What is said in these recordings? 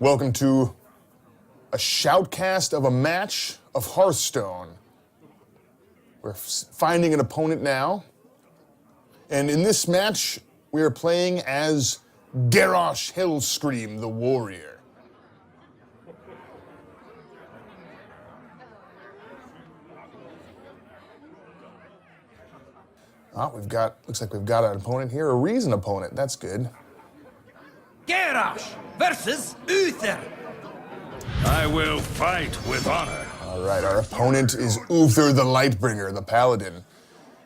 Welcome to a shoutcast of a match of Hearthstone. We're finding an opponent now. And in this match, we are playing as Garrosh Hellscream, the warrior. Looks like we've got an opponent here, a reason opponent. That's good. Garrosh versus Uther. I will fight with honor. All right, our opponent is Uther the Lightbringer, the Paladin.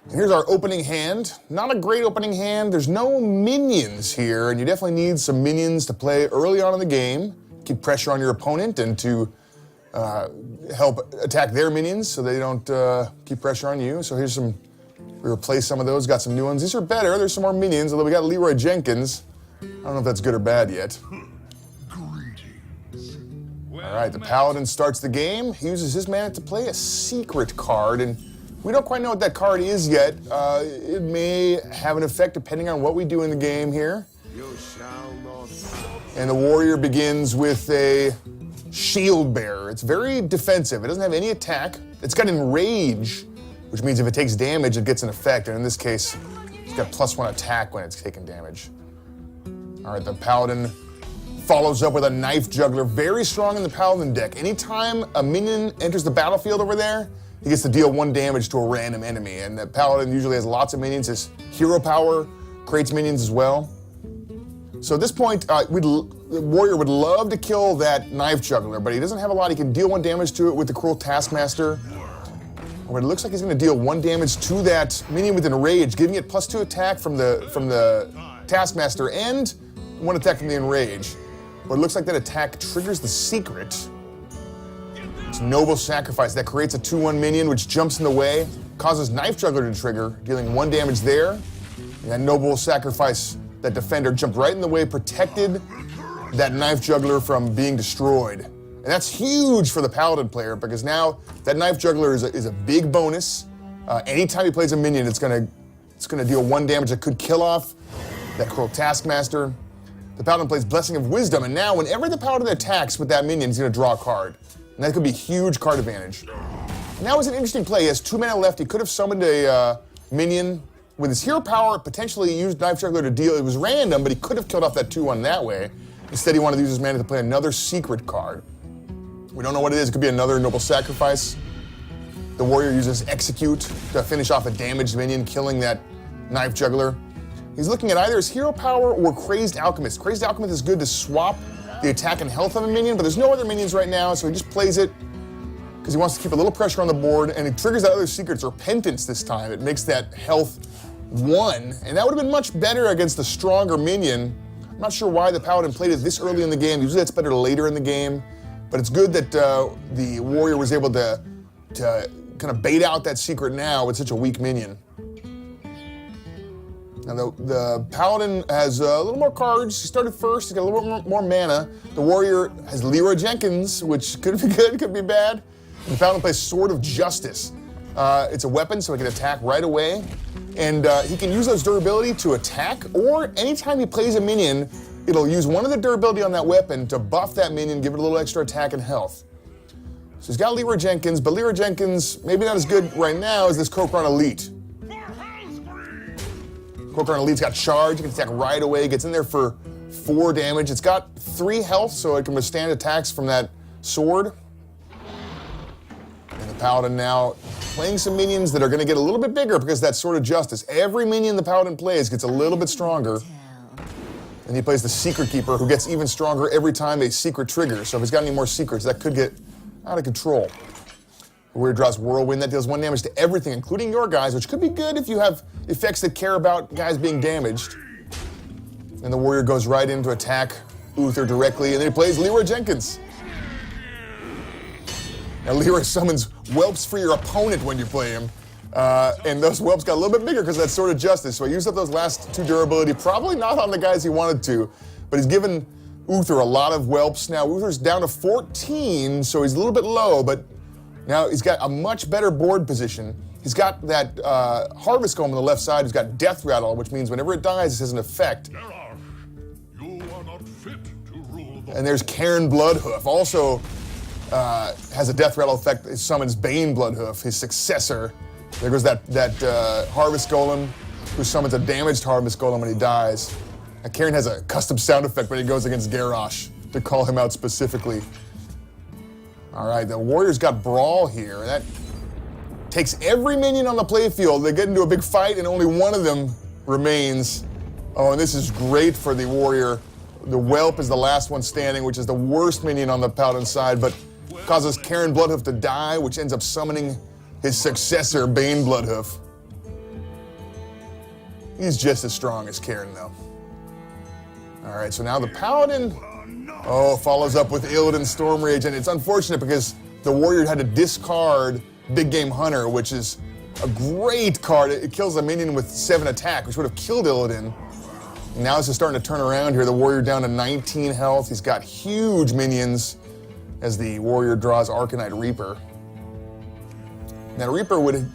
And here's our opening hand. Not a great opening hand. There's no minions here, and you definitely need some minions to play early on in the game. Keep pressure on your opponent and to help attack their minions so they don't keep pressure on you. So here's some, we replaced some of those, got some new ones. These are better, there's some more minions, although we got Leroy Jenkins. I don't know if that's good or bad yet. All right, the Paladin starts the game. He uses his mana to play a secret card, and we don't quite know what that card is yet. It may have an effect depending on what we do in the game here. And the warrior begins with a shield bearer. It's very defensive. It doesn't have any attack. It's got enrage, which means if it takes damage, it gets an effect. And in this case, it's got +1 attack when it's taking damage. All right, the Paladin follows up with a Knife Juggler, very strong in the Paladin deck. Anytime a minion enters the battlefield over there, he gets to deal 1 damage to a random enemy. And the Paladin usually has lots of minions. His hero power creates minions as well. So at this point, the warrior would love to kill that Knife Juggler, but he doesn't have a lot. He can deal 1 damage to it with the Cruel Taskmaster. But it looks like he's going to deal 1 damage to that minion with Enrage, giving it +2 attack from the Taskmaster and 1 attack from the Enrage. But it looks like that attack triggers the secret. It's Noble Sacrifice. That creates a 2/1 minion, which jumps in the way, causes Knife Juggler to trigger, dealing 1 damage there. And that Noble Sacrifice, that defender, jumped right in the way, protected that Knife Juggler from being destroyed. And that's huge for the Paladin player, because now that Knife Juggler is a big bonus. Anytime he plays a minion, it's gonna deal 1 damage that could kill off that Cruel Taskmaster. The Paladin plays Blessing of Wisdom, and now whenever the Paladin attacks with that minion, he's going to draw a card. And that could be huge card advantage. And that was an interesting play. He has 2 mana left. He could have summoned a minion with his hero power, potentially used Knife Juggler to deal. It was random, but he could have killed off that 2/1 that way. Instead, he wanted to use his mana to play another secret card. We don't know what it is. It could be another Noble Sacrifice. The warrior uses Execute to finish off a damaged minion, killing that Knife Juggler. He's looking at either his hero power or Crazed Alchemist. Crazed Alchemist is good to swap the attack and health of a minion, but there's no other minions right now, so he just plays it because he wants to keep a little pressure on the board, and he triggers that other secret's Repentance this time. It makes that health 1, and that would have been much better against a stronger minion. I'm not sure why the Paladin played it this early in the game. Usually that's better later in the game, but it's good that the warrior was able to kind of bait out that secret now with such a weak minion. Now the Paladin has a little more cards. He started first, he's got a little bit more mana. The warrior has Leroy Jenkins, which could be good, could be bad. And the Paladin plays Sword of Justice. It's a weapon, so he can attack right away. And he can use those durability to attack, or anytime he plays a minion, it'll use 1 of the durability on that weapon to buff that minion, give it a little extra attack and health. So he's got Leroy Jenkins, but Leroy Jenkins, maybe not as good right now as this Kokron Elite. Kokron Elite's got charge, it can attack right away, gets in there for 4 damage. It's got 3 health, so it can withstand attacks from that sword. And the Paladin now playing some minions that are going to get a little bit bigger because that Sword of Justice. Every minion the Paladin plays gets a little bit stronger. And he plays the Secret Keeper, who gets even stronger every time a secret triggers. So if he's got any more secrets, that could get out of control. The warrior draws Whirlwind. That deals 1 damage to everything, including your guys, which could be good if you have effects that care about guys being damaged. And the warrior goes right in to attack Uther directly, and then he plays Leroy Jenkins. Now Leroy summons whelps for your opponent when you play him. And those whelps got a little bit bigger because of that Sword of Justice. So he used up those last 2 durability, probably not on the guys he wanted to, but he's given Uther a lot of whelps. Now Uther's down to 14, so he's a little bit low, but now he's got a much better board position. He's got that Harvest Golem on the left side. He's got Death Rattle, which means whenever it dies, it has an effect. And there's Cairn Bloodhoof. Also has a death rattle effect. It summons Bane Bloodhoof, his successor. There goes that Harvest Golem, who summons a damaged Harvest Golem when he dies. And Cairn has a custom sound effect when he goes against Garrosh to call him out specifically. All right, the Warriors got Brawl here. That takes every minion on the playfield. They get into a big fight, and only one of them remains. Oh, and this is great for the Warrior. The Whelp is the last one standing, which is the worst minion on the Paladin side, but causes Cairn Bloodhoof to die, which ends up summoning his successor, Bane Bloodhoof. He's just as strong as Cairn, though. All right, so now the Paladin, follows up with Illidan Stormrage, and it's unfortunate because the Warrior had to discard Big Game Hunter, which is a great card. It kills a minion with 7 attack, which would have killed Illidan. Now this is starting to turn around here. The Warrior down to 19 health. He's got huge minions as the Warrior draws Arcanite Reaper. Now Reaper would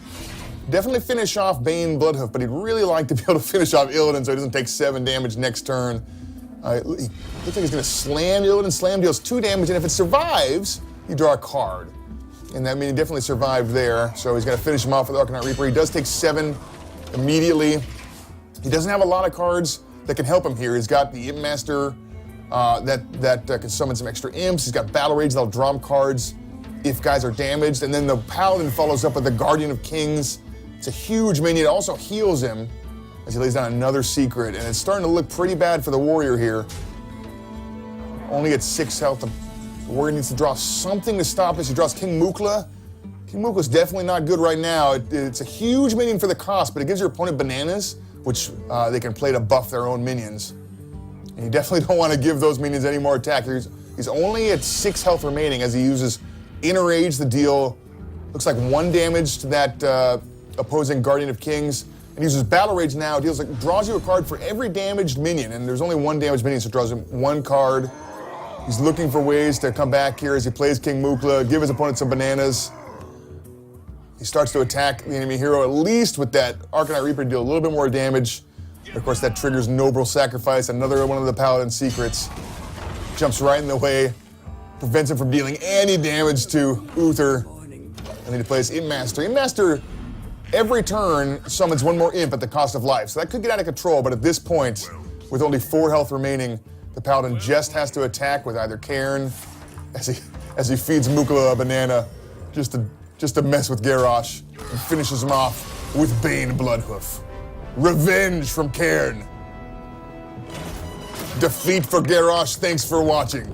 definitely finish off Bane Bloodhoof, but he'd really like to be able to finish off Illidan so he doesn't take 7 damage next turn. It looks like he's going to slam Illidan. Slam deals 2 damage, and if it survives, you draw a card. And that means he definitely survived there, so he's going to finish him off with Arcanite Reaper. He does take 7 immediately. He doesn't have a lot of cards that can help him here. He's got the Imp Master that can summon some extra imps. He's got Battle Rage that'll draw him cards if guys are damaged. And then the Paladin follows up with the Guardian of Kings. It's a huge minion. It also heals him as he lays down another secret. And it's starting to look pretty bad for the Warrior here. Only at 6 health. The Warrior needs to draw something to stop this. He draws King Mukla. King Mukla's definitely not good right now. It's a huge minion for the cost, but it gives your opponent bananas, which they can play to buff their own minions. And you definitely don't want to give those minions any more attack. He's only at 6 health remaining as he uses Inner Rage to deal, looks like 1 damage to that opposing Guardian of Kings. And uses Battle Rage now, draws you a card for every damaged minion, and there's only 1 damaged minion, so it draws him 1 card. He's looking for ways to come back here as he plays King Mukla, give his opponent some bananas. He starts to attack the enemy hero, at least with that Arcanite Reaper to deal a little bit more damage. Of course, that triggers Noble Sacrifice, another one of the Paladin secrets. Jumps right in the way, prevents him from dealing any damage to Uther. And then he plays Imp Master. Imp Master, every turn, summons 1 more imp at the cost of life. So that could get out of control, but at this point, with only 4 health remaining, the Paladin just has to attack with either Cairn, as he feeds Mukla a banana, just to mess with Garrosh, and finishes him off with Bane Bloodhoof. Revenge from Cairn. Defeat for Garrosh. Thanks for watching.